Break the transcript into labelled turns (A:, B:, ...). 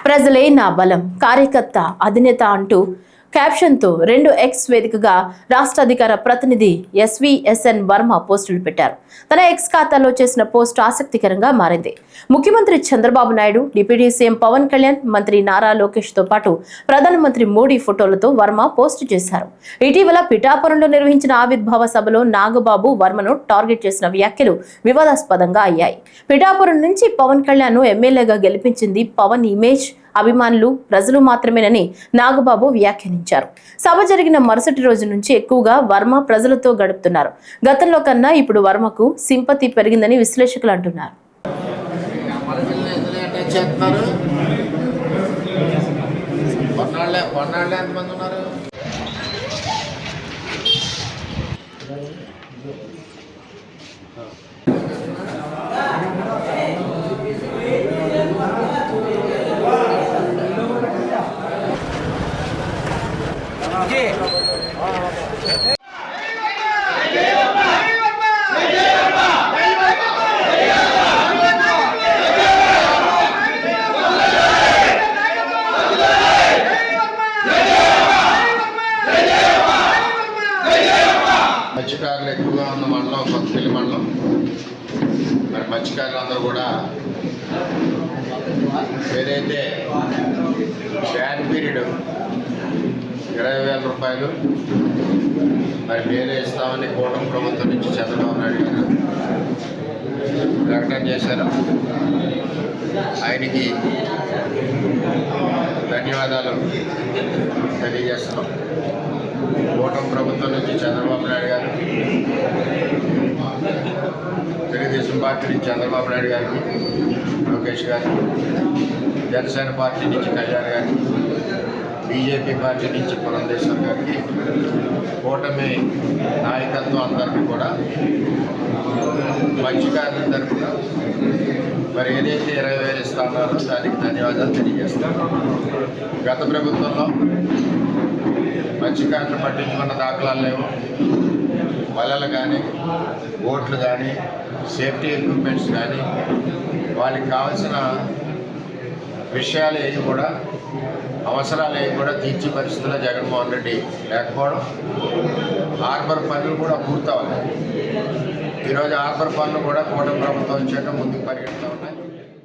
A: ప్రజలే నా బలం, కార్యకర్త అధినేత అంటూ క్యాప్షన్తో 2X వేదికగా రాష్ట్ర అధికార ప్రతినిధి ఎస్విఎస్ఎన్ వర్మ పోస్టులు పెట్టారు. తన ఎక్స్ ఖాతాలో చేసిన పోస్ట్ ఆసక్తికరంగా మారింది. ముఖ్యమంత్రి చంద్రబాబు నాయుడు, డిప్యూటీ సీఎం పవన్ కళ్యాణ్, మంత్రి నారా లోకేష్ తో పాటు ప్రధానమంత్రి మోడీ ఫోటోలతో వర్మ పోస్ట్ చేశారు. ఇటీవల పిఠాపురంలో నిర్వహించిన ఆవిర్భావ సభలో నాగబాబు వర్మను టార్గెట్ చేసిన వ్యాఖ్యలు వివాదాస్పదంగా అయ్యాయి. పిఠాపురం నుంచి పవన్ కళ్యాణ్ ను ఎమ్మెల్యేగా గెలిపించింది పవన్ ఇమేజ్, అభిమానులు, ప్రజలు మాత్రమేనని నాగబాబు వ్యాఖ్యానించారు. సభ జరిగిన మరుసటి రోజు నుంచి ఎక్కువగా వర్మ ప్రజలతో గడుపుతున్నారు. గతంలో కన్నా ఇప్పుడు వర్మకు సింపతి పెరిగిందని విశ్లేషకులు అంటున్నారు.
B: మత్స్యకారులు ఎక్కువగా ఉన్న మండలం కొత్తపల్లి మండలం. మరి మత్స్యకారులు అందరూ కూడా ఏదైతే బ్యాన్ పీరియడ్ 20,000 రూపాయలు మరి వేరే ఇస్తామని కూటమి ప్రభుత్వం నుంచి చంద్రబాబు నాయుడు గారు ప్రకటన చేశారు. ఆయనకి ధన్యవాదాలు తెలియజేస్తున్నాం. కూటమి ప్రభుత్వం నుంచి చంద్రబాబు నాయుడు గారు, తెలుగుదేశం పార్టీ నుంచి చంద్రబాబు నాయుడు గారికి, లోకేష్ గారికి, జనసేన పార్టీ నుంచి కళ్యాణ్ గారికి, బీజేపీ పార్టీ నుంచి పురంధేశ్వర్ గారికి, కూటమి నాయకత్వం అందరికీ కూడా మత్స్యకారుల తరఫున మరి ఏదైతే 20,000 ఇస్తామో దానికి ధన్యవాదాలు తెలియజేస్తాను. గత ప్రభుత్వంలో మత్స్యకారులు పట్టించుకున్న దాఖలాలు లేవు. వలలు కానీ, బోట్లు కానీ, సేఫ్టీ ఎక్విప్మెంట్స్ కానీ, వాళ్ళకి కావాల్సిన విషయాలు ఏవి కూడా, అవసరాలు ఏవి కూడా తీర్చే పరిస్థితుల్లో జగన్మోహన్ రెడ్డి లేకపోవడం, హార్బర్ పనులు కూడా పూర్తవ్వాలి. ఈరోజు హార్బర్ పనులు కూడా కూటమి ప్రభుత్వం వచ్చాక ముందుకు పరిగెడతాం.